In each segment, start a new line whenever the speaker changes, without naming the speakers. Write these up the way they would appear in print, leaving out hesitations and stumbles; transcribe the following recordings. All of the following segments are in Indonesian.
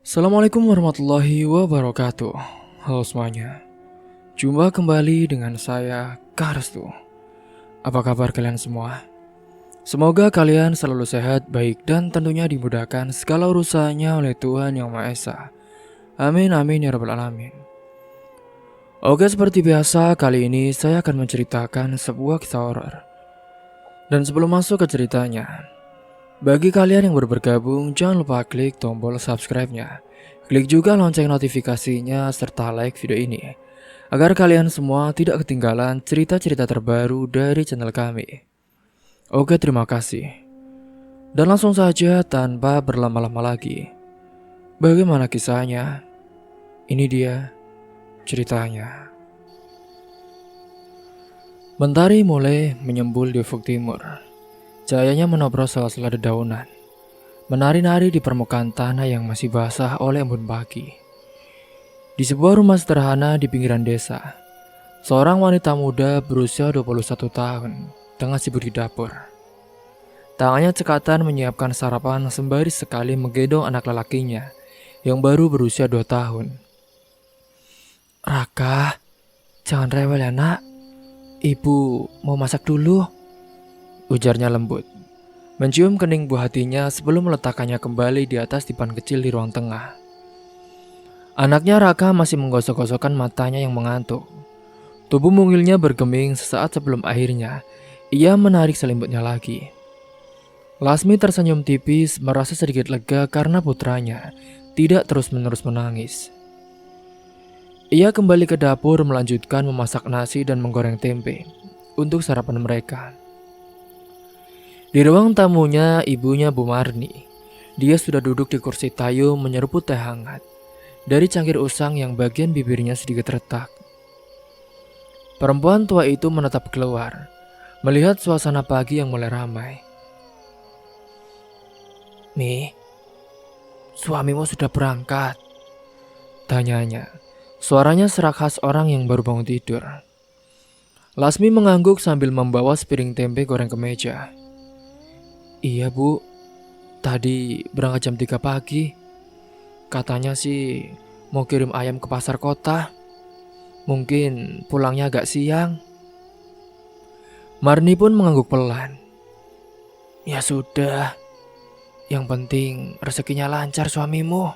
Assalamualaikum warahmatullahi wabarakatuh. Halo semuanya. Jumpa kembali dengan saya, Kak Restu. Apa kabar kalian semua? Semoga kalian selalu sehat, baik, dan tentunya dimudahkan segala urusannya oleh Tuhan Yang Maha Esa. Amin amin ya rabbal alamin. Oke, seperti biasa kali ini saya akan menceritakan sebuah kisah horor. Dan sebelum masuk ke ceritanya, bagi kalian yang baru bergabung, jangan lupa klik tombol subscribe-nya. Klik juga lonceng notifikasinya serta like video ini, agar kalian semua tidak ketinggalan cerita-cerita terbaru dari channel kami. Oke, terima kasih. Dan langsung saja tanpa berlama-lama lagi. Bagaimana kisahnya? Ini dia ceritanya. Mentari mulai menyembul di ufuk timur. Cahayanya menobros sela-sela dedaunan, menari-nari di permukaan tanah yang masih basah oleh embun pagi. Di sebuah rumah sederhana di pinggiran desa, seorang wanita muda berusia 21 tahun tengah sibuk di dapur. Tangannya cekatan menyiapkan sarapan sembari sekali menggendong anak lelakinya yang baru berusia 2 tahun. "Raka, jangan rewel ya nak. Ibu mau masak dulu," ujarnya lembut, mencium kening buah hatinya sebelum meletakkannya kembali di atas dipan kecil di ruang tengah. Anaknya Raka masih menggosok-gosokkan matanya yang mengantuk. Tubuh mungilnya bergeming sesaat sebelum akhirnya ia menarik selimutnya lagi. Lasmi tersenyum tipis, merasa sedikit lega karena putranya tidak terus-menerus menangis. Ia kembali ke dapur melanjutkan memasak nasi dan menggoreng tempe untuk sarapan mereka. Di ruang tamunya ibunya Bu Marni. Dia sudah duduk di kursi kayu menyeruput teh hangat dari cangkir usang yang bagian bibirnya sedikit retak. Perempuan tua itu menatap keluar, melihat suasana pagi yang mulai ramai. "Mi, suamimu sudah berangkat?" tanyanya. Suaranya serak khas orang yang baru bangun tidur. Lasmi mengangguk sambil membawa sepiring tempe goreng ke meja. "Iya bu, tadi berangkat jam 3 pagi. Katanya sih mau kirim ayam ke pasar kota. Mungkin pulangnya agak siang." Marni pun mengangguk pelan. "Ya sudah, yang penting rezekinya lancar suamimu."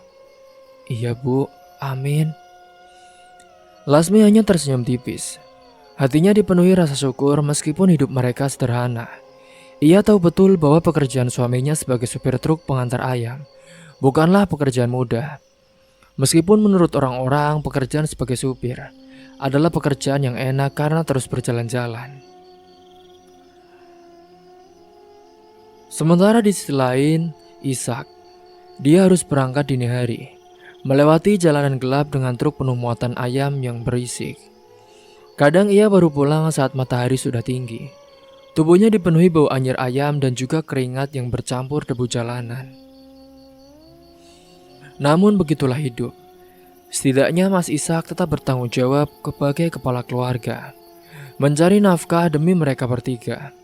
"Iya bu, amin." Lasmi hanya tersenyum tipis. Hatinya dipenuhi rasa syukur meskipun hidup mereka sederhana. Ia tahu betul bahwa pekerjaan suaminya sebagai supir truk pengantar ayam bukanlah pekerjaan mudah. Meskipun menurut orang-orang pekerjaan sebagai supir adalah pekerjaan yang enak karena terus berjalan-jalan. Sementara di sisi lain, Ishak, dia harus berangkat dini hari, melewati jalanan gelap dengan truk penuh muatan ayam yang berisik. Kadang ia baru pulang saat matahari sudah tinggi. Tubuhnya dipenuhi bau anyir ayam dan juga keringat yang bercampur debu jalanan. Namun begitulah hidup. Setidaknya Mas Ishak tetap bertanggung jawab sebagai kepala keluarga, mencari nafkah demi mereka bertiga.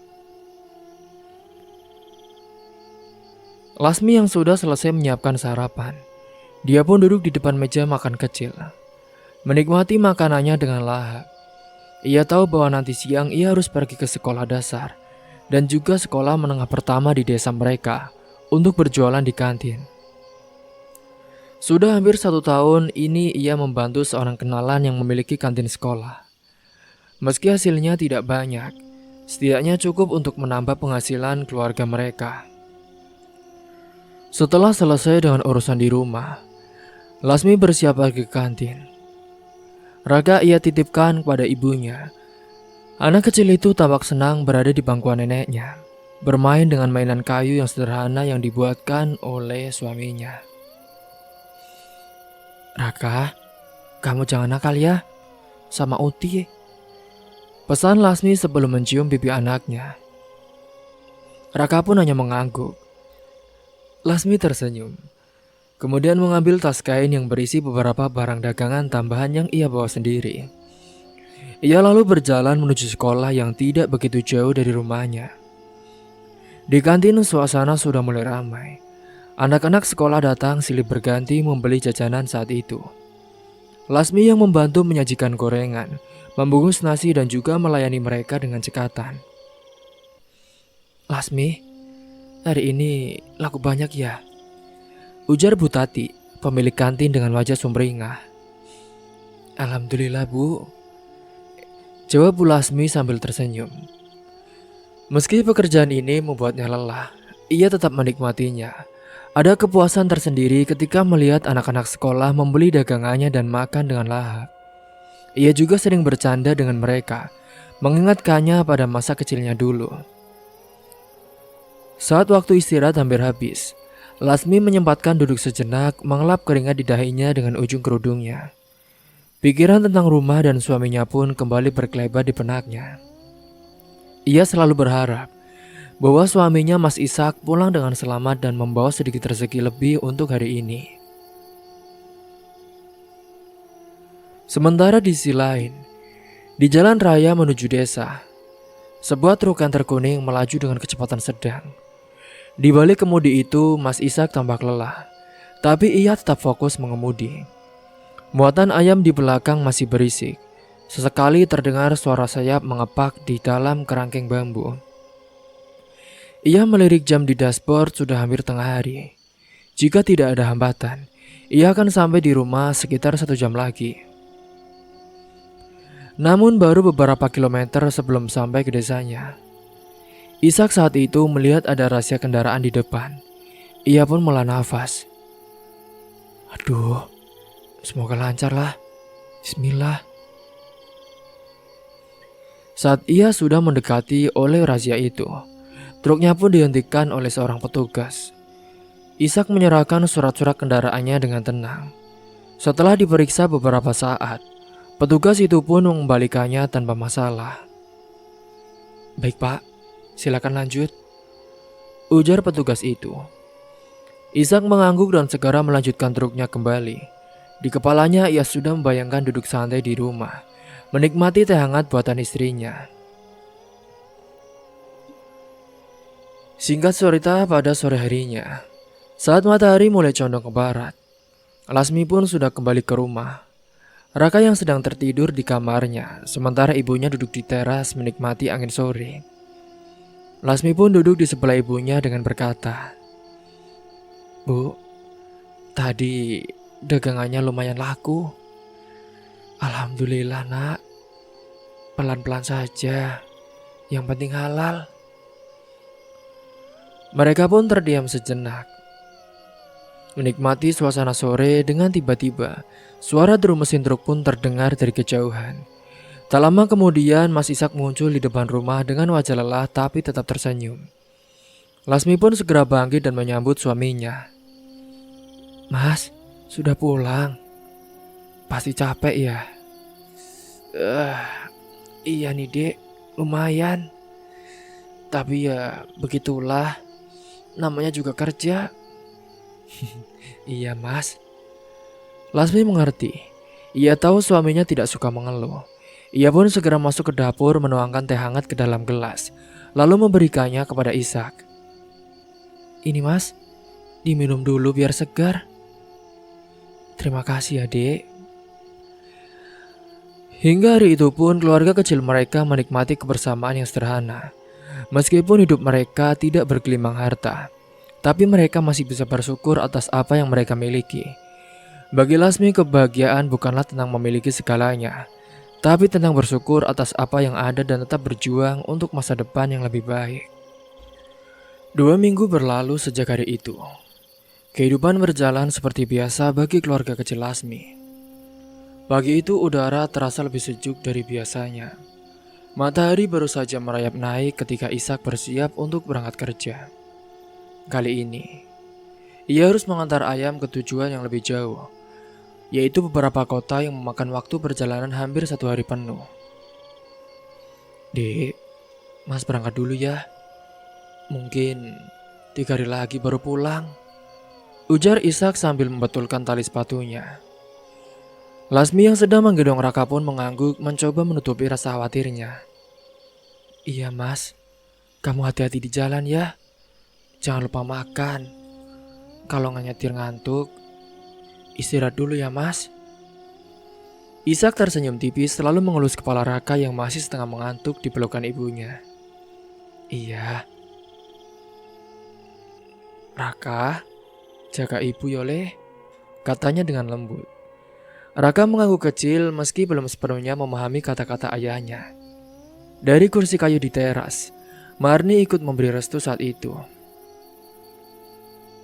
Lasmi yang sudah selesai menyiapkan sarapan, dia pun duduk di depan meja makan kecil, menikmati makanannya dengan lahap. Ia tahu bahwa nanti siang ia harus pergi ke sekolah dasar dan juga sekolah menengah pertama di desa mereka untuk berjualan di kantin. Sudah hampir 1 tahun ini ia membantu seorang kenalan yang memiliki kantin sekolah. Meski hasilnya tidak banyak, setidaknya cukup untuk menambah penghasilan keluarga mereka. Setelah selesai dengan urusan di rumah, Lasmi bersiap pergi ke kantin. Raka ia titipkan kepada ibunya. Anak kecil itu tampak senang berada di bangkuan neneknya, bermain dengan mainan kayu yang sederhana yang dibuatkan oleh suaminya. "Raka, kamu jangan nakal ya, sama Uti," pesan Lasmi sebelum mencium pipi anaknya. Raka pun hanya mengangguk. Lasmi tersenyum, kemudian mengambil tas kain yang berisi beberapa barang dagangan tambahan yang ia bawa sendiri. Ia lalu berjalan menuju sekolah yang tidak begitu jauh dari rumahnya. Di kantin suasana sudah mulai ramai. Anak-anak sekolah datang silih berganti membeli jajanan saat itu. Lasmi yang membantu menyajikan gorengan, membungkus nasi dan juga melayani mereka dengan cekatan. "Lasmi, hari ini laku banyak ya?" ujar Bu Tati, pemilik kantin dengan wajah sumringah. "Alhamdulillah Bu," jawab Bu Lasmi sambil tersenyum. Meski pekerjaan ini membuatnya lelah, ia tetap menikmatinya. Ada kepuasan tersendiri ketika melihat anak-anak sekolah membeli dagangannya dan makan dengan lahap. Ia juga sering bercanda dengan mereka, mengingatkannya pada masa kecilnya dulu. Saat waktu istirahat hampir habis, Lasmi menyempatkan duduk sejenak mengelap keringat di dahinya dengan ujung kerudungnya. Pikiran tentang rumah dan suaminya pun kembali berkelebat di benaknya. Ia selalu berharap bahwa suaminya Mas Ishak pulang dengan selamat dan membawa sedikit rezeki lebih untuk hari ini. Sementara di sisi lain, di jalan raya menuju desa, sebuah truk yang terkuning melaju dengan kecepatan sedang. Di balik kemudi itu, Mas Ishak tampak lelah, tapi ia tetap fokus mengemudi. Muatan ayam di belakang masih berisik. Sesekali terdengar suara sayap mengepak di dalam kerangkeng bambu. Ia melirik jam di dashboard, sudah hampir tengah hari. Jika tidak ada hambatan, ia akan sampai di rumah sekitar 1 jam lagi. Namun baru beberapa kilometer sebelum sampai ke desanya, Ishak saat itu melihat ada razia kendaraan di depan. Ia pun mela nafas. "Aduh, semoga lancar lah. Bismillah." Saat ia sudah mendekati oleh razia itu, truknya pun dihentikan oleh seorang petugas. Ishak menyerahkan surat-surat kendaraannya dengan tenang. Setelah diperiksa beberapa saat, petugas itu pun mengembalikannya tanpa masalah. "Baik Pak, silakan lanjut," ujar petugas itu. Ishak mengangguk dan segera melanjutkan truknya kembali. Di kepalanya ia sudah membayangkan duduk santai di rumah, menikmati teh hangat buatan istrinya. Singkat cerita, pada sore harinya, saat matahari mulai condong ke barat, Lasmi pun sudah kembali ke rumah. Raka yang sedang tertidur di kamarnya, sementara ibunya duduk di teras menikmati angin sore. Lasmi pun duduk di sebelah ibunya dengan berkata, "Bu, tadi dagangannya lumayan laku." "Alhamdulillah nak, pelan-pelan saja, yang penting halal." Mereka pun terdiam sejenak, menikmati suasana sore dengan tiba-tiba suara deru mesin truk pun terdengar dari kejauhan. Tak lama kemudian Mas Ishak muncul di depan rumah dengan wajah lelah tapi tetap tersenyum. Lasmi pun segera bangkit dan menyambut suaminya. "Mas, sudah pulang? Pasti capek ya?" Iya nih dek, lumayan. Tapi ya begitulah, namanya juga kerja." "Iya mas." Lasmi mengerti. Ia tahu suaminya tidak suka mengeluh. Ia pun segera masuk ke dapur menuangkan teh hangat ke dalam gelas, lalu memberikannya kepada Ishak. "Ini mas, diminum dulu biar segar." "Terima kasih ya dek." Hingga hari itu pun keluarga kecil mereka menikmati kebersamaan yang sederhana. Meskipun hidup mereka tidak bergelimang harta, tapi mereka masih bisa bersyukur atas apa yang mereka miliki. Bagi Lasmi, kebahagiaan bukanlah tentang memiliki segalanya, tapi tentang bersyukur atas apa yang ada dan tetap berjuang untuk masa depan yang lebih baik. 2 minggu berlalu sejak hari itu. Kehidupan berjalan seperti biasa bagi keluarga kecil Lasmi. Pagi itu udara terasa lebih sejuk dari biasanya. Matahari baru saja merayap naik ketika Ishak bersiap untuk berangkat kerja. Kali ini, ia harus mengantar ayam ke tujuan yang lebih jauh, yaitu beberapa kota yang memakan waktu perjalanan hampir 1 hari penuh. "Dek, mas berangkat dulu ya. Mungkin 3 hari lagi baru pulang," ujar Ishak sambil membetulkan tali sepatunya. Lasmi yang sedang menggendong Raka pun mengangguk mencoba menutupi rasa khawatirnya. "Iya mas, kamu hati-hati di jalan ya. Jangan lupa makan. kalau nyetir ngantuk, istirahat dulu ya mas. Ishak tersenyum tipis selalu mengelus kepala Raka yang masih setengah mengantuk di pelukan ibunya. Iya. Raka, jaga ibu yole, katanya dengan lembut. Raka mengangguk kecil meski belum sepenuhnya memahami kata-kata ayahnya. Dari kursi kayu di teras, Marni ikut memberi restu saat itu.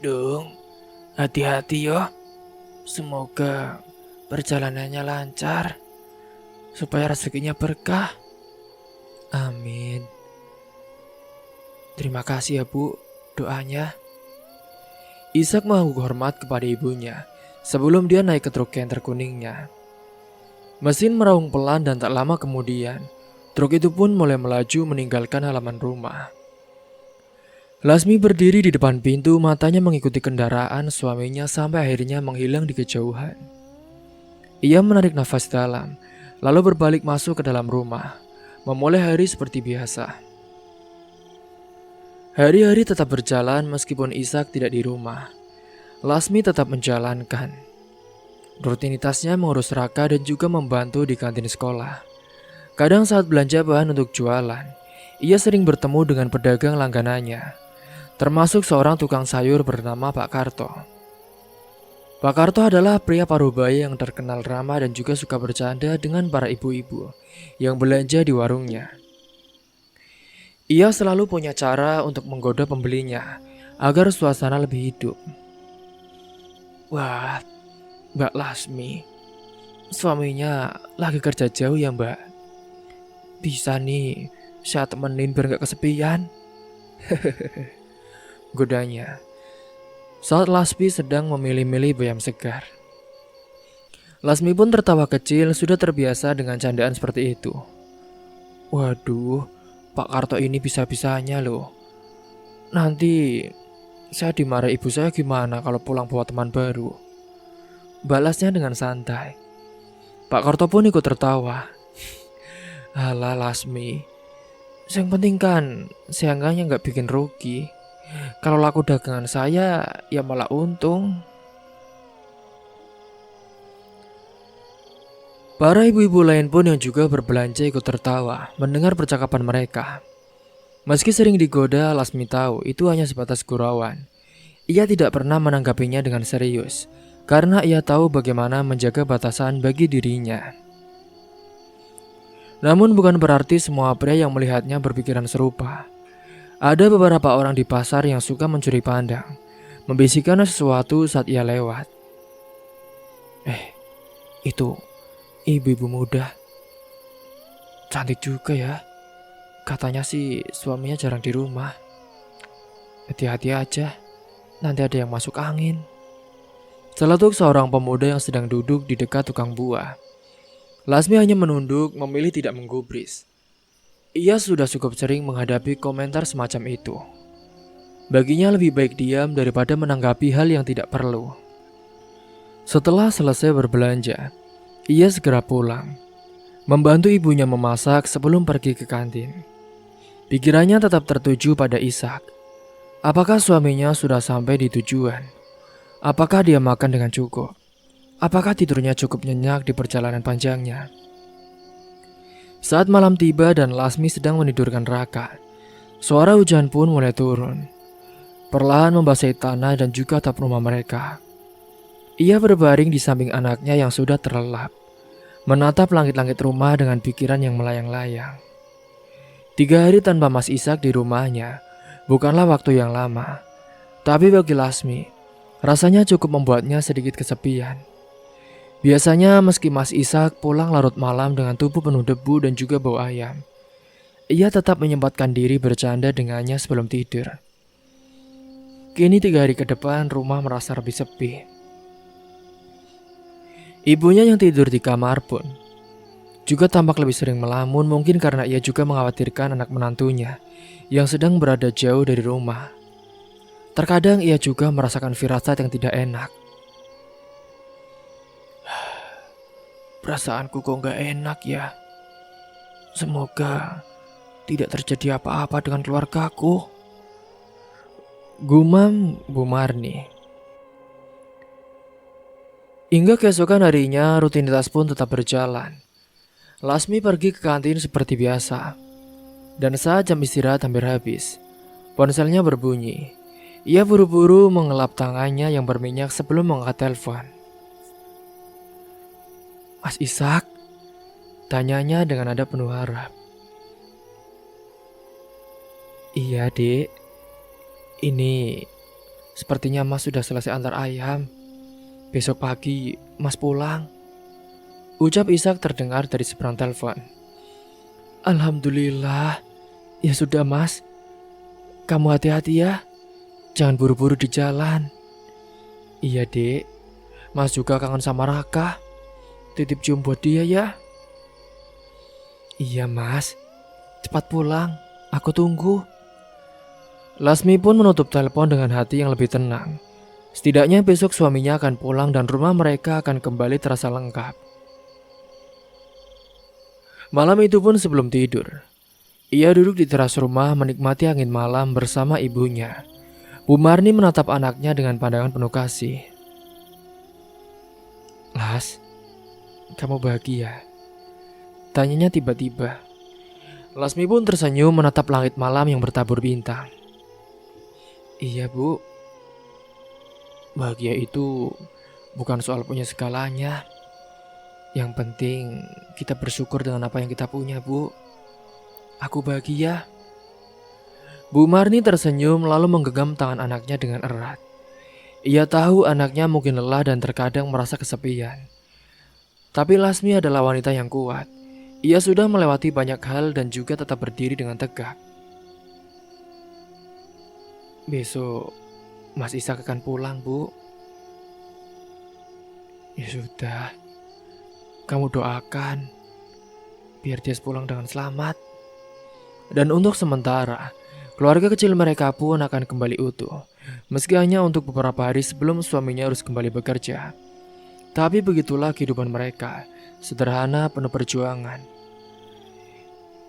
Dung, hati-hati yo. Semoga perjalanannya lancar, supaya rezekinya berkah. Amin. Terima kasih ya bu, doanya. Ishak mengangguk hormat kepada ibunya sebelum dia naik ke truk canter kuningnya. Mesin meraung pelan dan tak lama kemudian, truk itu pun mulai melaju meninggalkan halaman rumah. Lasmi berdiri di depan pintu, matanya mengikuti kendaraan suaminya sampai akhirnya menghilang di kejauhan. Ia menarik nafas dalam, lalu berbalik masuk ke dalam rumah, memulai hari seperti biasa. Hari-hari tetap berjalan meskipun Ishak tidak di rumah. Lasmi tetap menjalankan rutinitasnya mengurus Raka dan juga membantu di kantin sekolah. Kadang saat belanja bahan untuk jualan, ia sering bertemu dengan pedagang langganannya, termasuk seorang tukang sayur bernama Pak Karto. Pak Karto adalah pria parubaya yang terkenal ramah dan juga suka bercanda dengan para ibu-ibu yang belanja di warungnya. Ia selalu punya cara untuk menggoda pembelinya agar suasana lebih hidup. Wah, Mbak Lasmi, suaminya lagi kerja jauh ya mbak? Bisa nih, saya temenin biar gak kesepian. Godanya saat Lasmi sedang memilih-milih bayam segar. Lasmi pun tertawa kecil, sudah terbiasa dengan candaan seperti itu. Waduh, Pak Karto ini bisa-bisanya loh. Nanti saya dimarahi ibu saya gimana kalau pulang bawa teman baru? Balasnya dengan santai. Pak Karto pun ikut tertawa. Alah Lasmi, yang penting kan seenggaknya nggak bikin rugi. Kalau laku dagangan saya ya malah untung. Para ibu-ibu lain pun yang juga berbelanja ikut tertawa mendengar percakapan mereka. Meski sering digoda, Lasmi tahu itu hanya sebatas gurauan. Ia tidak pernah menanggapinya dengan serius, karena ia tahu bagaimana menjaga batasan bagi dirinya. Namun bukan berarti semua pria yang melihatnya berpikiran serupa. Ada beberapa orang di pasar yang suka mencuri pandang, membisikkan sesuatu saat ia lewat. Itu ibu-ibu muda. Cantik juga ya. Katanya sih suaminya jarang di rumah. Hati-hati aja, nanti ada yang masuk angin. Celetuk seorang pemuda yang sedang duduk di dekat tukang buah. Lasmi hanya menunduk, memilih tidak menggubris. Ia sudah cukup sering menghadapi komentar semacam itu. Baginya lebih baik diam daripada menanggapi hal yang tidak perlu. Setelah selesai berbelanja, ia segera pulang, membantu ibunya memasak sebelum pergi ke kantin. Pikirannya tetap tertuju pada Ishak. Apakah suaminya sudah sampai di tujuan? Apakah dia makan dengan cukup? Apakah tidurnya cukup nyenyak di perjalanan panjangnya? Saat malam tiba dan Lasmi sedang menidurkan Raka, suara hujan pun mulai turun, perlahan membasahi tanah dan juga atap rumah mereka. Ia berbaring di samping anaknya yang sudah terlelap, menatap langit-langit rumah dengan pikiran yang melayang-layang. 3 hari tanpa Mas Ishak di rumahnya bukanlah waktu yang lama, tapi bagi Lasmi, rasanya cukup membuatnya sedikit kesepian. Biasanya meski Mas Ishak pulang larut malam dengan tubuh penuh debu dan juga bau ayam, ia tetap menyempatkan diri bercanda dengannya sebelum tidur. Kini 3 hari ke depan rumah merasa lebih sepi. Ibunya yang tidur di kamar pun juga tampak lebih sering melamun, mungkin karena ia juga mengkhawatirkan anak menantunya yang sedang berada jauh dari rumah. Terkadang ia juga merasakan firasat yang tidak enak. Perasaanku kok gak enak ya. Semoga tidak terjadi apa-apa dengan keluargaku, gumam Bu Marni. Hingga keesokan harinya rutinitas pun tetap berjalan. Lasmi pergi ke kantin seperti biasa. Dan saat jam istirahat hampir habis, ponselnya berbunyi. Ia buru-buru mengelap tangannya yang berminyak sebelum mengangkat telepon. "Mas Ishak?" tanyanya dengan nada penuh harap. "Iya, Dek. Ini sepertinya Mas sudah selesai antar ayam. Besok pagi Mas pulang," ucap Ishak terdengar dari seberang telepon. "Alhamdulillah. Ya sudah, Mas. Kamu hati-hati ya. Jangan buru-buru di jalan." "Iya, Dek. Mas juga kangen sama Raka. Titip cium buat dia ya." "Iya, Mas. Cepat pulang. Aku tunggu." Lasmi pun menutup telepon dengan hati yang lebih tenang. Setidaknya besok suaminya akan pulang dan rumah mereka akan kembali terasa lengkap. Malam itu pun sebelum tidur, ia duduk di teras rumah menikmati angin malam bersama ibunya. Bu Marni menatap anaknya dengan pandangan penuh kasih. "Las, kamu bahagia?" tanyanya tiba-tiba. Lasmi pun tersenyum menatap langit malam yang bertabur bintang. "Iya, Bu. Bahagia itu bukan soal punya segalanya. Yang penting kita bersyukur dengan apa yang kita punya, Bu. Aku bahagia." Bu Marni tersenyum lalu menggenggam tangan anaknya dengan erat. Ia tahu anaknya mungkin lelah dan terkadang merasa kesepian. Tapi Lasmi adalah wanita yang kuat. Ia sudah melewati banyak hal dan juga tetap berdiri dengan tegak. "Besok Mas Ishak akan pulang, Bu." "Ya sudah, kamu doakan biar dia pulang dengan selamat." Dan untuk sementara, keluarga kecil mereka pun akan kembali utuh. Meski hanya untuk beberapa hari sebelum suaminya harus kembali bekerja. Tapi begitulah kehidupan mereka, sederhana penuh perjuangan.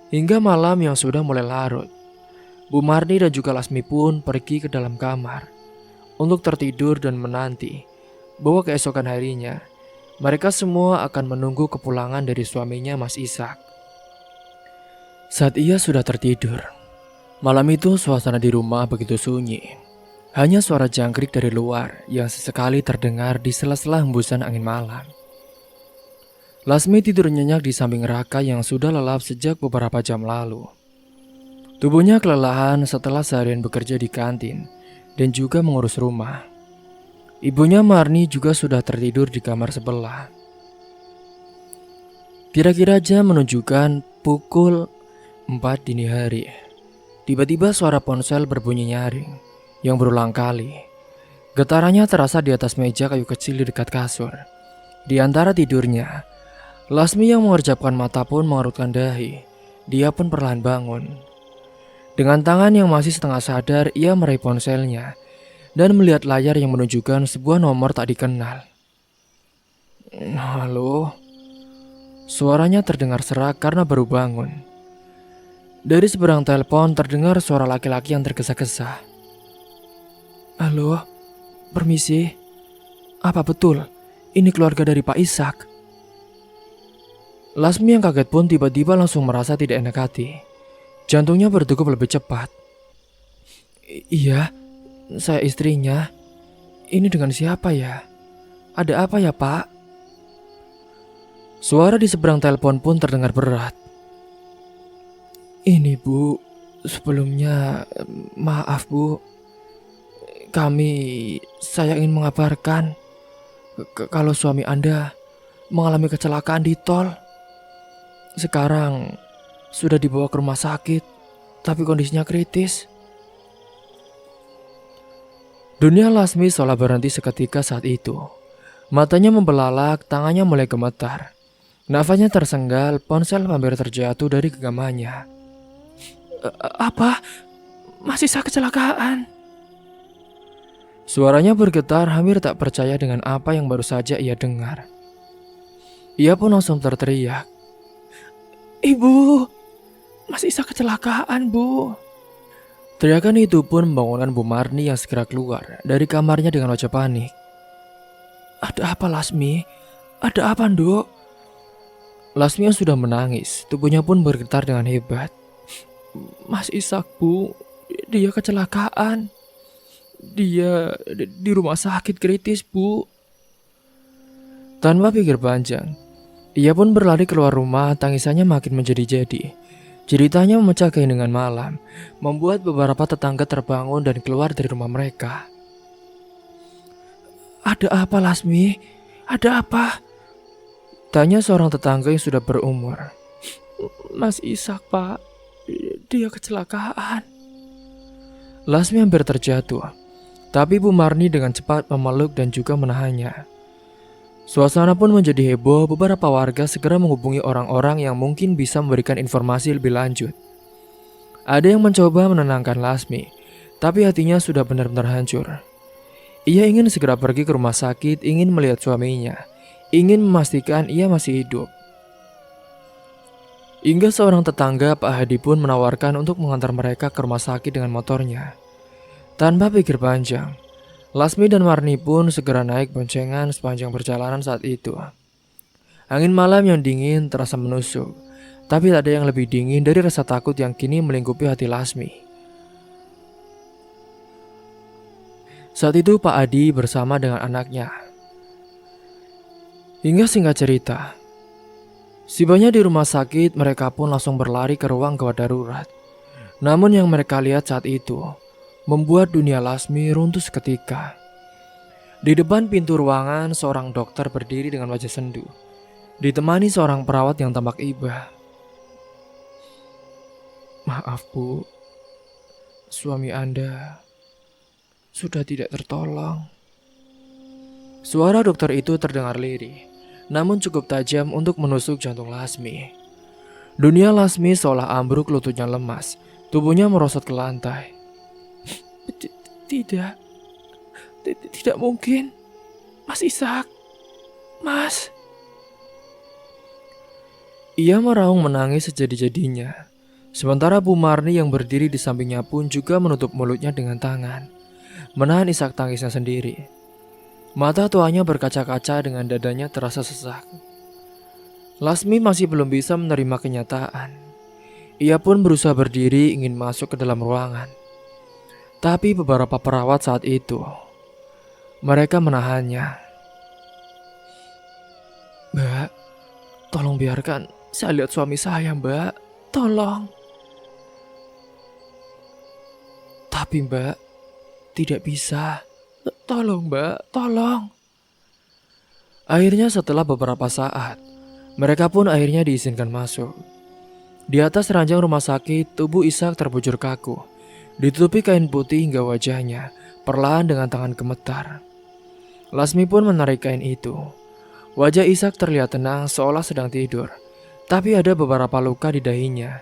Hingga malam yang sudah mulai larut, Bu Marni dan juga Lasmi pun pergi ke dalam kamar untuk tertidur dan menanti bahwa keesokan harinya mereka semua akan menunggu kepulangan dari suaminya Mas Ishak. Saat ia sudah tertidur, malam itu suasana di rumah begitu sunyi. Hanya suara jangkrik dari luar yang sesekali terdengar di sela-sela hembusan angin malam. Lasmi tidur nyenyak di samping Raka yang sudah lelap sejak beberapa jam lalu. Tubuhnya kelelahan setelah seharian bekerja di kantin dan juga mengurus rumah. Ibunya Marni juga sudah tertidur di kamar sebelah. Kira-kira jam menunjukkan pukul 4 dini hari. Tiba-tiba suara ponsel berbunyi nyaring yang berulang kali. Getarannya terasa di atas meja kayu kecil di dekat kasur. Di antara tidurnya, Lasmi yang mengerjapkan mata pun mengerutkan dahi. Dia pun perlahan bangun. Dengan tangan yang masih setengah sadar, ia meraih ponselnya dan melihat layar yang menunjukkan sebuah nomor tak dikenal. "Halo?" Suaranya terdengar serak karena baru bangun. Dari seberang telepon terdengar suara laki-laki yang tergesa-gesa. "Halo, permisi. Apa betul ini keluarga dari Pak Ishak?" Lasmi yang kaget pun tiba-tiba langsung merasa tidak enak hati. Jantungnya berdegup lebih cepat. "Iya, saya istrinya. Ini dengan siapa ya? Ada apa ya, Pak?" Suara di seberang telepon pun terdengar berat. "Ini, Bu. Sebelumnya, maaf, Bu. Saya ingin mengabarkan kalau suami Anda mengalami kecelakaan di tol. Sekarang sudah dibawa ke rumah sakit, tapi kondisinya kritis." Dunia Lasmi seolah berhenti seketika saat itu. Matanya membelalak, tangannya mulai gemetar. Nafasnya tersenggal, ponsel hampir terjatuh dari genggamannya. Apa? Masih saya kecelakaan?" Suaranya bergetar, hampir tak percaya dengan apa yang baru saja ia dengar. Ia pun langsung terteriak. "Ibu, Mas Ishak kecelakaan, Bu." Teriakan itu pun membangunkan Bu Marni yang segera keluar dari kamarnya dengan wajah panik. Ada apa Lasmi? Ada apa, Nduk? Lasmi yang sudah menangis, tubuhnya pun bergetar dengan hebat. Mas Ishak, Bu. Dia kecelakaan. Dia di rumah sakit kritis, Bu. Tanpa pikir panjang, ia pun berlari keluar rumah, tangisannya makin menjadi-jadi. Ceritanya memecah keheningan malam, membuat beberapa tetangga terbangun dan keluar dari rumah mereka. Ada apa, Lasmi? Ada apa? Tanya seorang tetangga yang sudah berumur. Mas Ishak, Pak. Dia kecelakaan. Lasmi hampir terjatuh, tapi Bu Marni dengan cepat memeluk dan juga menahannya. Suasana pun menjadi heboh. Beberapa warga segera menghubungi orang-orang yang mungkin bisa memberikan informasi lebih lanjut. Ada yang mencoba menenangkan Lasmi, tapi hatinya sudah benar-benar hancur. Ia ingin segera pergi ke rumah sakit, ingin melihat suaminya, ingin memastikan ia masih hidup. Hingga seorang tetangga, Pak Hadi, pun menawarkan untuk mengantar mereka ke rumah sakit dengan motornya. Tanpa pikir panjang, Lasmi dan Marni pun segera naik boncengan sepanjang perjalanan saat itu. Angin malam yang dingin terasa menusuk, tapi tak ada yang lebih dingin dari rasa takut yang kini melingkupi hati Lasmi. Saat itu Pak Adi bersama dengan anaknya. Hingga singkat cerita, sibanya di rumah sakit, mereka pun langsung berlari ke ruang gawat darurat. Namun yang mereka lihat saat itu membuat dunia Lasmi runtuh seketika. Di depan pintu ruangan, seorang dokter berdiri dengan wajah sendu, ditemani seorang perawat yang tampak iba. Maaf, Bu, suami Anda sudah tidak tertolong. Suara dokter itu terdengar lirih, namun cukup tajam untuk menusuk jantung Lasmi. Dunia Lasmi seolah ambruk, lututnya lemas, tubuhnya merosot ke lantai. Tidak mungkin. Mas Ishak, Mas. Ia meraung menangis sejadi-jadinya. Sementara Bu Marni yang berdiri di sampingnya pun juga menutup mulutnya dengan tangan, menahan isak tangisnya sendiri. Mata tuanya berkaca-kaca, dengan dadanya terasa sesak. Lasmi masih belum bisa menerima kenyataan. Ia pun berusaha berdiri ingin masuk ke dalam ruangan. Tapi beberapa perawat saat itu, mereka menahannya. Mbak, tolong biarkan saya lihat suami saya, Mbak. Tolong. Tapi Mbak, tidak bisa. Tolong, Mbak, tolong. Akhirnya setelah beberapa saat, mereka pun akhirnya diizinkan masuk. Di atas ranjang rumah sakit, tubuh Ishak terbujur kaku, ditutupi kain putih hingga wajahnya, perlahan dengan tangan gemetar. Lasmi pun menarik kain itu. Wajah Ishak terlihat tenang, seolah sedang tidur, tapi ada beberapa luka di dahinya,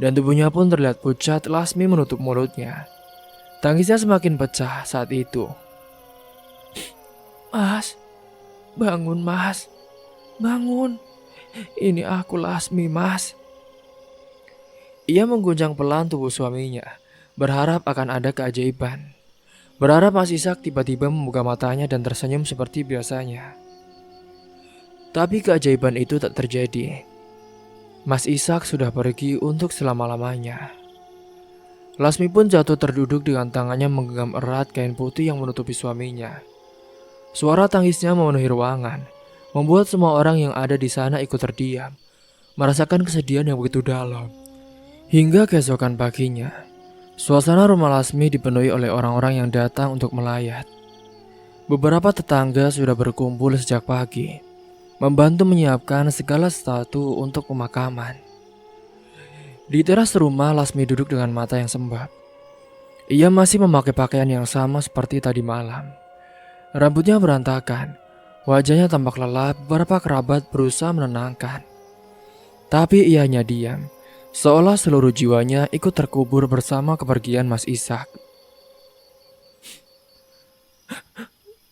dan tubuhnya pun terlihat pucat. Lasmi menutup mulutnya. Tangisnya semakin pecah saat itu. Mas, bangun Mas, bangun. Ini aku Lasmi, Mas. Ia mengguncang pelan tubuh suaminya, berharap akan ada keajaiban. Berharap Mas Ishak tiba-tiba membuka matanya dan tersenyum seperti biasanya. Tapi keajaiban itu tak terjadi. Mas Ishak sudah pergi untuk selama-lamanya. Lasmi pun jatuh terduduk dengan tangannya menggenggam erat kain putih yang menutupi suaminya. Suara tangisnya memenuhi ruangan, membuat semua orang yang ada di sana ikut terdiam, merasakan kesedihan yang begitu dalam. Hingga keesokan paginya, suasana rumah Lasmi dipenuhi oleh orang-orang yang datang untuk melayat. Beberapa tetangga sudah berkumpul sejak pagi, membantu menyiapkan segala sesuatu untuk pemakaman. Di teras rumah, Lasmi duduk dengan mata yang sembab. Ia masih memakai pakaian yang sama seperti tadi malam. Rambutnya berantakan, wajahnya tampak lelah. Beberapa kerabat berusaha menenangkan, tapi ia hanya diam, seolah seluruh jiwanya ikut terkubur bersama kepergian Mas Ishak.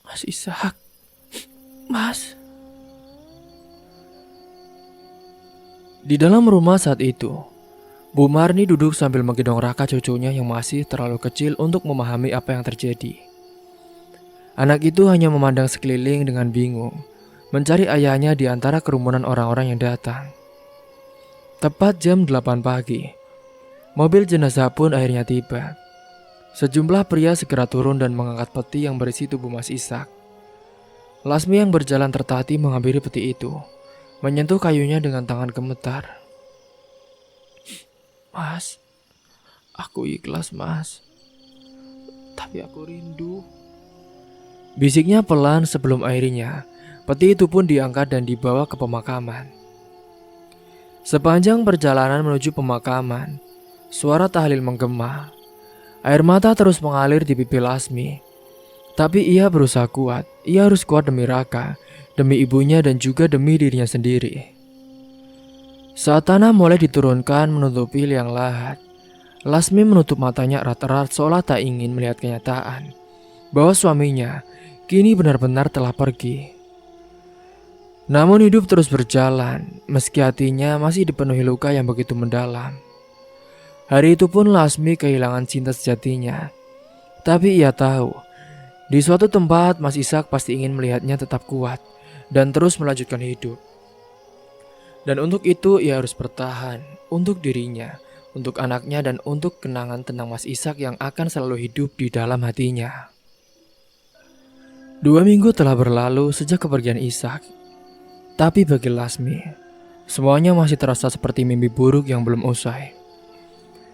Mas Ishak, Mas. Di dalam rumah saat itu, Bu Marni duduk sambil menggendong Raka, cucunya yang masih terlalu kecil untuk memahami apa yang terjadi. Anak itu hanya memandang sekeliling dengan bingung, mencari ayahnya di antara kerumunan orang-orang yang datang. Tepat jam 8 pagi, mobil jenazah pun akhirnya tiba. Sejumlah pria segera turun dan mengangkat peti yang berisi tubuh Mas Ishak. Lasmi yang berjalan tertati menghampiri peti itu, menyentuh kayunya dengan tangan gemetar. "Mas, aku ikhlas, Mas. Tapi aku rindu." Bisiknya pelan sebelum akhirnya peti itu pun diangkat dan dibawa ke pemakaman. Sepanjang perjalanan menuju pemakaman, suara tahlil menggema. Air mata terus mengalir di pipi Lasmi. Tapi ia berusaha kuat. Ia harus kuat demi Raka, demi ibunya dan juga demi dirinya sendiri. Saat tanah mulai diturunkan menutupi liang lahat, Lasmi menutup matanya erat-erat seolah tak ingin melihat kenyataan bahwa suaminya kini benar-benar telah pergi. Namun hidup terus berjalan, meski hatinya masih dipenuhi luka yang begitu mendalam. Hari itu pun Lasmi kehilangan cinta sejatinya. Tapi ia tahu, di suatu tempat Mas Ishak pasti ingin melihatnya tetap kuat dan terus melanjutkan hidup. Dan untuk itu ia harus bertahan, untuk dirinya, untuk anaknya dan untuk kenangan tentang Mas Ishak yang akan selalu hidup di dalam hatinya. 2 minggu telah berlalu sejak kepergian Ishak. Tapi bagi Lasmi, semuanya masih terasa seperti mimpi buruk yang belum usai.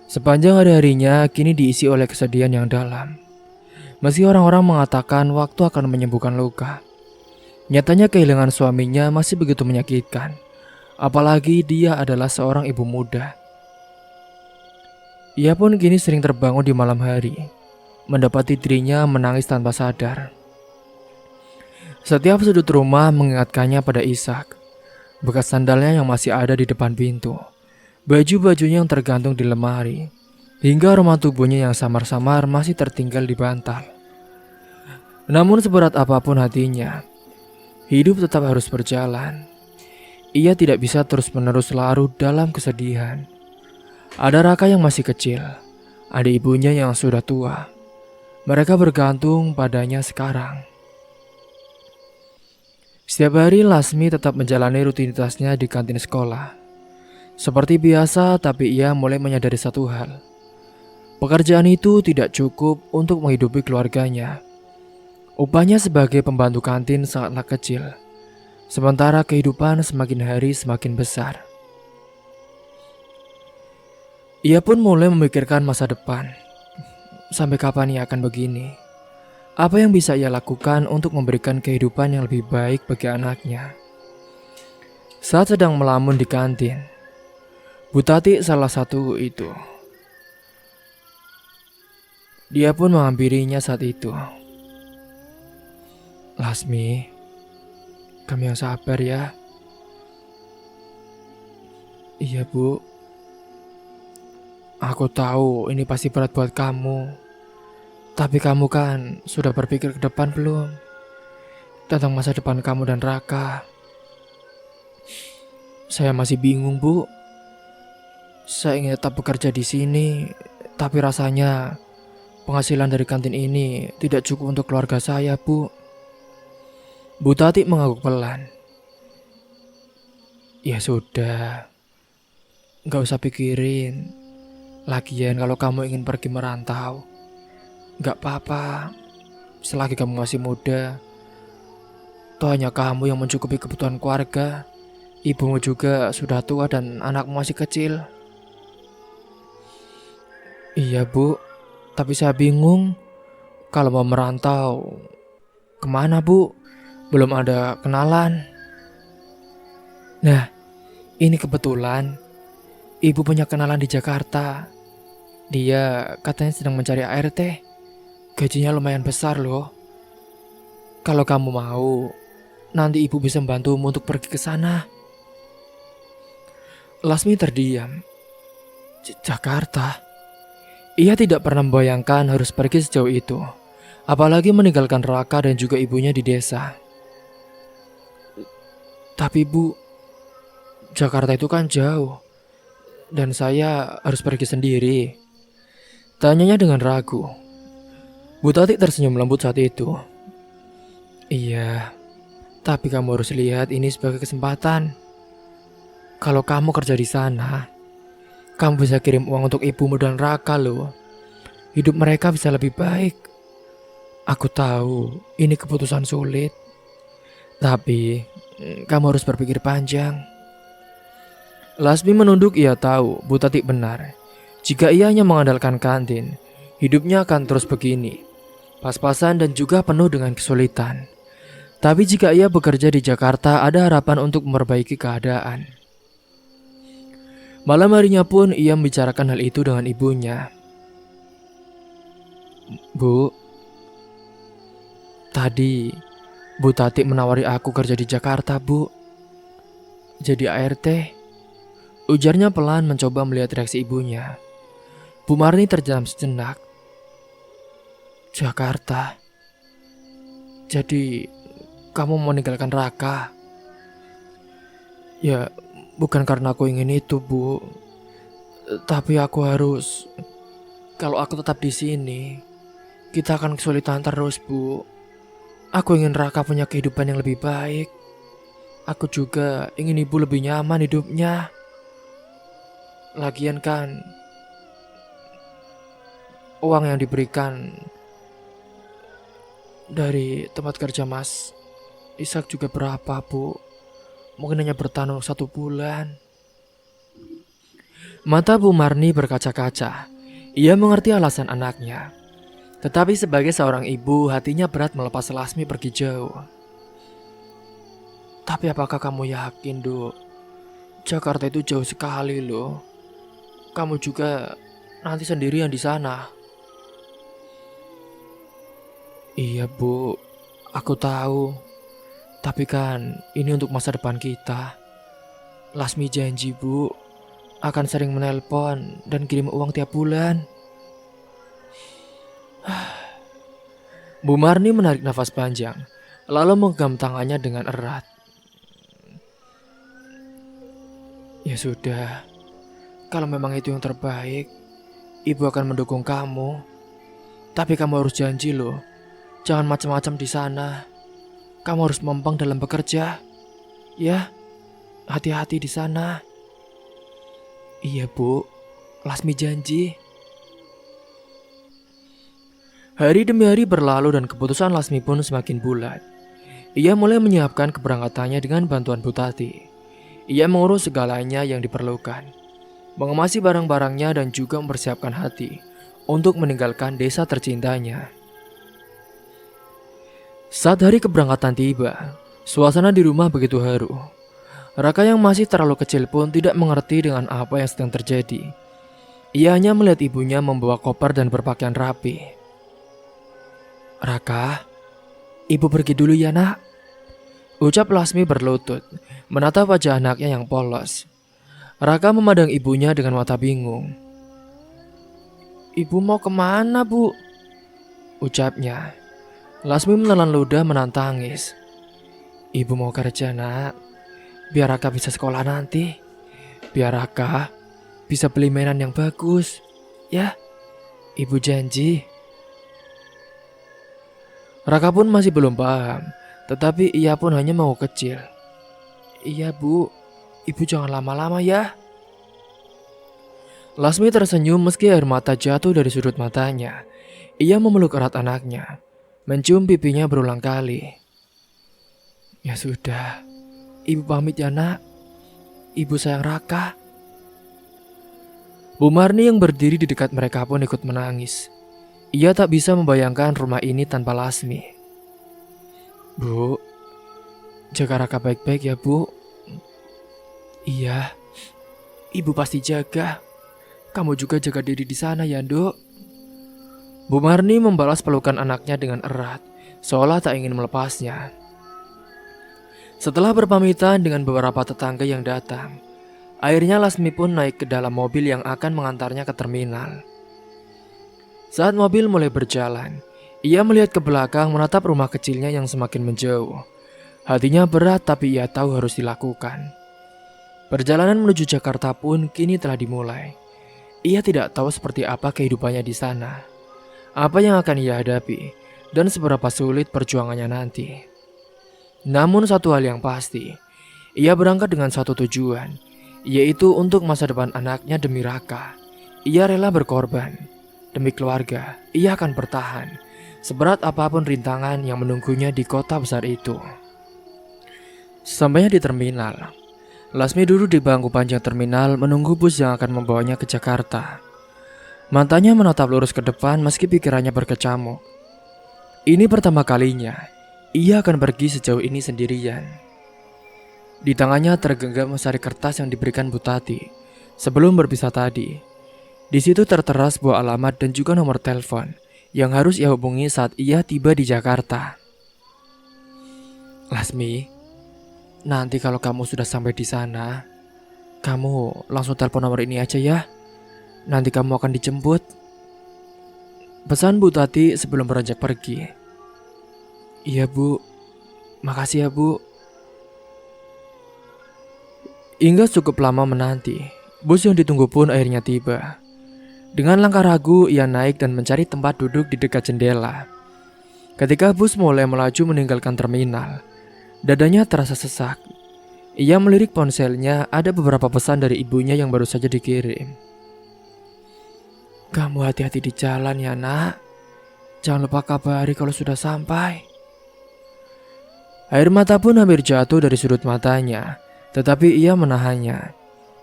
Sepanjang hari-harinya kini diisi oleh kesedihan yang dalam. Meski orang-orang mengatakan waktu akan menyembuhkan luka, nyatanya kehilangan suaminya masih begitu menyakitkan. Apalagi dia adalah seorang ibu muda. Ia pun kini sering terbangun di malam hari, mendapati dirinya menangis tanpa sadar. Setiap sudut rumah mengingatkannya pada Ishak. Bekas sandalnya yang masih ada di depan pintu, baju-bajunya yang tergantung di lemari, hingga aroma tubuhnya yang samar-samar masih tertinggal di bantal. Namun seberat apapun hatinya, hidup tetap harus berjalan. Ia tidak bisa terus-menerus larut dalam kesedihan. Ada Raka yang masih kecil, ada ibunya yang sudah tua. Mereka bergantung padanya sekarang. Setiap hari Lasmi tetap menjalani rutinitasnya di kantin sekolah. Seperti biasa, tapi ia mulai menyadari satu hal. Pekerjaan itu tidak cukup untuk menghidupi keluarganya. Upahnya sebagai pembantu kantin sangatlah kecil. Sementara kehidupan semakin hari semakin besar. Ia pun mulai memikirkan masa depan. Sampai kapan ia akan begini? Apa yang bisa ia lakukan untuk memberikan kehidupan yang lebih baik bagi anaknya? Saat sedang melamun di kantin, Bu Tati salah satu itu. Dia pun menghampirinya saat itu. "Lasmi, kamu yang sabar ya." "Iya Bu, aku tahu ini pasti berat buat kamu. Tapi kamu kan sudah berpikir ke depan belum? Tentang masa depan kamu dan Raka." "Saya masih bingung Bu. Saya ingin tetap bekerja di sini, tapi rasanya penghasilan dari kantin ini tidak cukup untuk keluarga saya Bu." Bu Tati mengangguk pelan. "Ya sudah, gak usah pikirin. Lagian kalau kamu ingin pergi merantau, gak apa-apa, selagi kamu masih muda. Toh hanya kamu yang mencukupi kebutuhan keluarga. Ibumu juga sudah tua dan anakmu masih kecil." "Iya Bu, tapi saya bingung. Kalau mau merantau, kemana Bu? Belum ada kenalan." "Nah, ini kebetulan ibu punya kenalan di Jakarta. Dia katanya sedang mencari ART. Gajinya lumayan besar loh. Kalau kamu mau, nanti ibu bisa membantumu untuk pergi ke sana." Lasmi terdiam. Jakarta? Ia tidak pernah membayangkan harus pergi sejauh itu, apalagi meninggalkan Raka dan juga ibunya di desa. "Tapi Bu, Jakarta itu kan jauh, dan saya harus pergi sendiri," tanyanya dengan ragu. Bu Tati tersenyum lembut saat itu. Iya, tapi kamu harus lihat ini sebagai kesempatan. Kalau kamu kerja di sana, kamu bisa kirim uang untuk ibumu dan Raka loh. Hidup mereka bisa lebih baik. Aku tahu ini keputusan sulit, tapi kamu harus berpikir panjang. Lasmi menunduk, ia tahu Bu Tati benar. Jika ia hanya mengandalkan kantin, hidupnya akan terus begini, pas-pasan dan juga penuh dengan kesulitan. Tapi jika ia bekerja di Jakarta, ada harapan untuk memperbaiki keadaan. Malam harinya pun ia membicarakan hal itu dengan ibunya. Bu, tadi Bu Tati menawari aku kerja di Jakarta, Bu. Jadi ART. Ujarnya pelan mencoba melihat reaksi ibunya. Bu Marni terdiam sejenak. Jakarta. Jadi kamu mau meninggalkan Raka? Ya, bukan karena aku ingin itu, Bu. Tapi aku harus. Kalau aku tetap di sini, kita akan kesulitan terus, Bu. Aku ingin Raka punya kehidupan yang lebih baik. Aku juga ingin ibu lebih nyaman hidupnya. Lagian kan, uang yang diberikan dari tempat kerja Mas Ishak juga berapa, Bu? Mungkin hanya bertahan 1 bulan. Mata Bu Marni berkaca-kaca. Ia mengerti alasan anaknya. Tetapi sebagai seorang ibu, hatinya berat melepas Lasmi pergi jauh. Tapi apakah kamu yakin, Duk? Jakarta itu jauh sekali loh. Kamu juga nanti sendirian di sana. Iya, Bu. Aku tahu. Tapi kan ini untuk masa depan kita. Lasmi janji, Bu, akan sering menelpon dan kirim uang tiap bulan. Bu Marni menarik nafas panjang, lalu menggenggam tangannya dengan erat. Ya sudah, kalau memang itu yang terbaik, Ibu akan mendukung kamu. Tapi kamu harus janji loh, jangan macam-macam di sana. Kamu harus mempeng dalam bekerja. Ya, hati-hati di sana. Iya, Bu, Lasmi janji. Hari demi hari berlalu dan keputusan Lasmi pun semakin bulat. Ia mulai menyiapkan keberangkatannya dengan bantuan Bu Tati. Ia mengurus segalanya yang diperlukan, mengemasi barang-barangnya dan juga mempersiapkan hati untuk meninggalkan desa tercintanya. Saat hari keberangkatan tiba, suasana di rumah begitu haru. Raka yang masih terlalu kecil pun tidak mengerti dengan apa yang sedang terjadi. Ia hanya melihat ibunya membawa koper dan berpakaian rapi. Raka, ibu pergi dulu ya nak. Ucap Lasmi berlutut, menatap wajah anaknya yang polos. Raka memandang ibunya dengan mata bingung. Ibu mau kemana, Bu? Ucapnya. Lasmi menelan ludah menahan tangis. Ibu mau kerja, nak. Biar Raka bisa sekolah nanti. Biar Raka bisa beli mainan yang bagus. Ya, ibu janji. Raka pun masih belum paham, tetapi ia pun hanya mau kecil. Iya, Bu. Ibu jangan lama-lama ya. Lasmi tersenyum meski air mata jatuh dari sudut matanya. Ia memeluk erat anaknya, mencium pipinya berulang kali. Ya sudah, ibu pamit ya nak. Ibu sayang Raka. Bu Marni yang berdiri di dekat mereka pun ikut menangis. Ia tak bisa membayangkan rumah ini tanpa Lasmi. Bu, jaga Raka baik-baik ya, Bu. Iya, ibu pasti jaga. Kamu juga jaga diri di sana ya, Dok. Bu Marni membalas pelukan anaknya dengan erat, seolah tak ingin melepasnya. Setelah berpamitan dengan beberapa tetangga yang datang, akhirnya Lasmi pun naik ke dalam mobil yang akan mengantarnya ke terminal. Saat mobil mulai berjalan, ia melihat ke belakang menatap rumah kecilnya yang semakin menjauh. Hatinya berat tapi ia tahu harus dilakukan. Perjalanan menuju Jakarta pun kini telah dimulai. Ia tidak tahu seperti apa kehidupannya di sana, apa yang akan ia hadapi, dan seberapa sulit perjuangannya nanti. Namun satu hal yang pasti, ia berangkat dengan satu tujuan, yaitu untuk masa depan anaknya demi Raka. Ia rela berkorban. Demi keluarga, ia akan bertahan, seberat apapun rintangan yang menunggunya di kota besar itu. Sampainya di terminal, Lasmi duduk di bangku panjang terminal menunggu bus yang akan membawanya ke Jakarta. Matanya menatap lurus ke depan meski pikirannya berkecamuk. Ini pertama kalinya ia akan pergi sejauh ini sendirian. Di tangannya tergenggam sari kertas yang diberikan Bu Tati sebelum berpisah tadi. Di situ tertera sebuah alamat dan juga nomor telepon yang harus ia hubungi saat ia tiba di Jakarta. Lasmi, nanti kalau kamu sudah sampai di sana, kamu langsung telepon nomor ini aja ya. Nanti kamu akan dijemput. Pesan Bu Tati sebelum beranjak pergi. Iya Bu, makasih ya Bu. Hingga cukup lama menanti, bus yang ditunggu pun akhirnya tiba. Dengan langkah ragu, ia naik dan mencari tempat duduk di dekat jendela. Ketika bus mulai melaju meninggalkan terminal, dadanya terasa sesak. Ia melirik ponselnya, ada beberapa pesan dari ibunya yang baru saja dikirim. Kamu hati-hati di jalan ya nak. Jangan lupa kabari kalau sudah sampai. Air mata pun hampir jatuh dari sudut matanya, tetapi ia menahannya.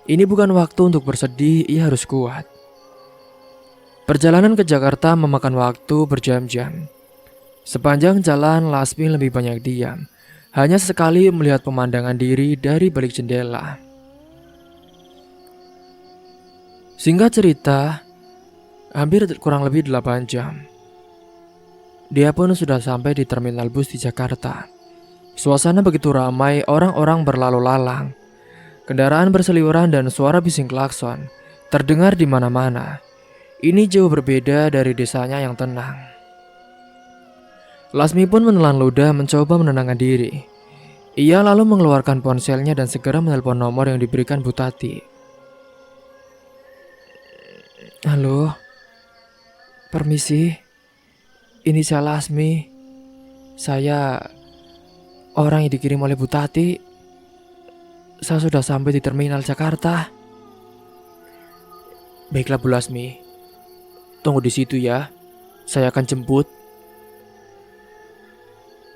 Ini bukan waktu untuk bersedih, ia harus kuat. Perjalanan ke Jakarta memakan waktu berjam-jam. Sepanjang jalan, Lasmi lebih banyak diam. Hanya sekali melihat pemandangan diri dari balik jendela. Singkat cerita, hampir kurang lebih 8 jam. Dia pun sudah sampai di terminal bus di Jakarta. Suasana begitu ramai, orang-orang berlalu lalang. Kendaraan berseliweran dan suara bising klakson terdengar di mana-mana. Ini jauh berbeda dari desanya yang tenang. Lasmi pun menelan ludah mencoba menenangkan diri. Ia lalu mengeluarkan ponselnya dan segera menelpon nomor yang diberikan Bu Tati. Halo, permisi, ini saya Lasmi. Saya orang yang dikirim oleh Bu Tati. Saya sudah sampai di terminal Jakarta. Baiklah Bu Lasmi, tunggu di situ ya. Saya akan jemput.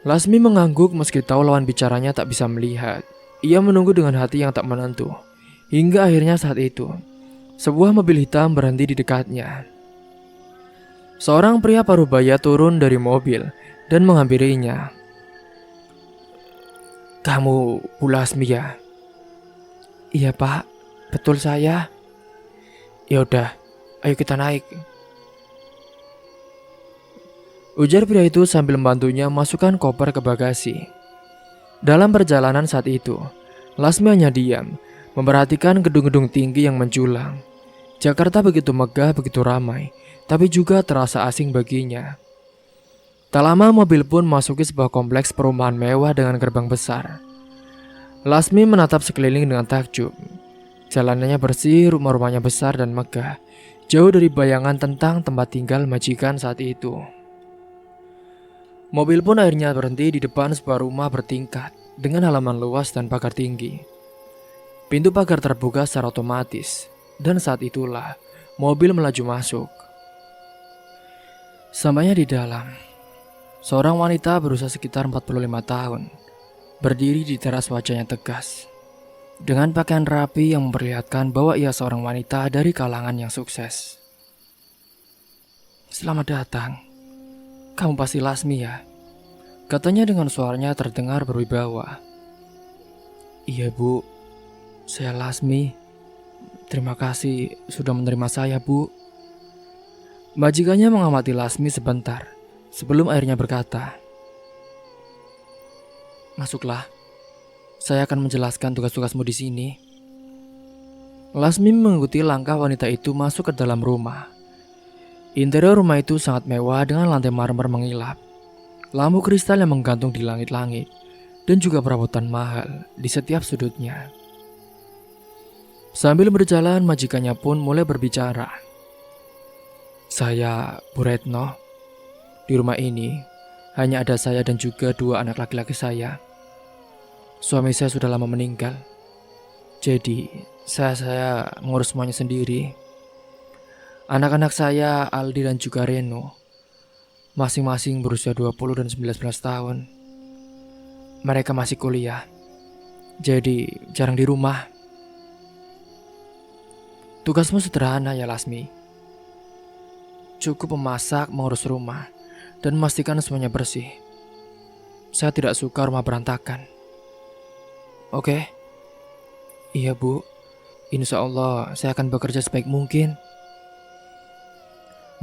Lasmi mengangguk meski tahu lawan bicaranya tak bisa melihat. Ia menunggu dengan hati yang tak menentu. Hingga akhirnya saat itu, sebuah mobil hitam berhenti di dekatnya. Seorang pria parubaya turun dari mobil dan menghampirinya. Kamu Bu Lasmi ya? Iya Pak, betul saya. Ya udah, ayo kita naik. Ujar pria itu sambil membantunya masukkan koper ke bagasi. Dalam perjalanan saat itu, Lasmi hanya diam, memperhatikan gedung-gedung tinggi yang menjulang. Jakarta begitu megah, begitu ramai, tapi juga terasa asing baginya. Tak lama mobil pun masuki sebuah kompleks perumahan mewah dengan gerbang besar. Lasmi menatap sekeliling dengan takjub. Jalanannya bersih, rumah-rumahnya besar dan megah, jauh dari bayangan tentang tempat tinggal majikan saat itu. Mobil pun akhirnya berhenti di depan sebuah rumah bertingkat dengan halaman luas dan pagar tinggi. Pintu pagar terbuka secara otomatis, dan saat itulah mobil melaju masuk. Sampainya di dalam, seorang wanita berusia sekitar 45 tahun, berdiri di teras, wajahnya tegas, dengan pakaian rapi yang memperlihatkan bahwa ia seorang wanita dari kalangan yang sukses. Selamat datang. Kamu pasti Lasmi ya? Katanya dengan suaranya terdengar berwibawa. Iya Bu, saya Lasmi. Terima kasih sudah menerima saya Bu. Majikannya mengamati Lasmi sebentar sebelum akhirnya berkata, masuklah, saya akan menjelaskan tugas-tugasmu di sini. Lasmi mengikuti langkah wanita itu masuk ke dalam rumah. Interior rumah itu sangat mewah dengan lantai marmer mengilap, lampu kristal yang menggantung di langit-langit, dan juga perabotan mahal di setiap sudutnya. Sambil berjalan, majikannya pun mulai berbicara. Saya Bu Retno. Di rumah ini hanya ada saya dan juga 2 anak laki-laki saya. Suami saya sudah lama meninggal. Jadi, saya mengurus semuanya sendiri. Anak-anak saya, Aldi dan juga Reno, masing-masing berusia 20 dan 19 tahun. Mereka masih kuliah, jadi jarang di rumah. Tugasmu sederhana ya Lasmi. Cukup memasak, mengurus rumah, dan memastikan semuanya bersih. Saya tidak suka rumah berantakan. Oke? Iya Bu, insya Allah saya akan bekerja sebaik mungkin.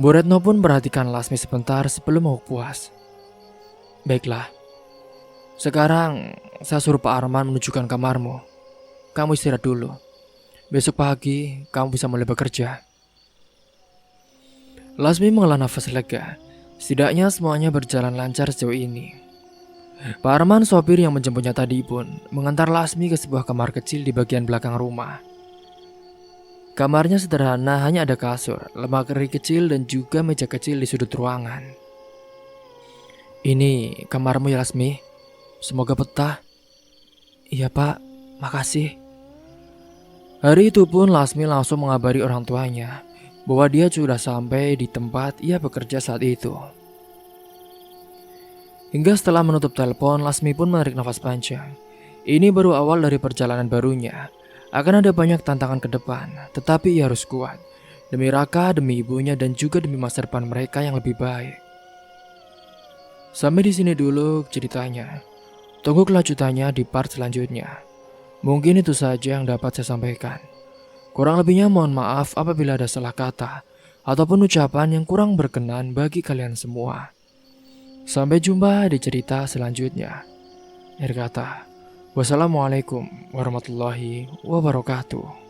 Bu Retno pun perhatikan Lasmi sebentar sebelum mau puas. Baiklah, sekarang saya suruh Pak Arman menunjukkan kamarmu. Kamu istirahat dulu. Besok pagi kamu bisa mulai bekerja. Lasmi menghela nafas lega. Setidaknya semuanya berjalan lancar sejauh ini. Pak Arman, sopir yang menjemputnya tadi pun mengantar Lasmi ke sebuah kamar kecil di bagian belakang rumah. Kamarnya sederhana, hanya ada kasur, lemari kecil dan juga meja kecil di sudut ruangan. Ini kamarmu ya Lasmi, semoga betah. Iya Pak, makasih. Hari itu pun Lasmi langsung mengabari orang tuanya bahwa dia sudah sampai di tempat ia bekerja saat itu. Hingga setelah menutup telepon, Lasmi pun menarik nafas panjang. Ini baru awal dari perjalanan barunya. Akan ada banyak tantangan ke depan, tetapi ia harus kuat. Demi Raka, demi ibunya, dan juga demi masa depan mereka yang lebih baik. Sampai di sini dulu ceritanya. Tunggu kelanjutannya di part selanjutnya. Mungkin itu saja yang dapat saya sampaikan. Kurang lebihnya mohon maaf apabila ada salah kata ataupun ucapan yang kurang berkenan bagi kalian semua. Sampai jumpa di cerita selanjutnya. Akhir kata, wassalamualaikum warahmatullahi wabarakatuh.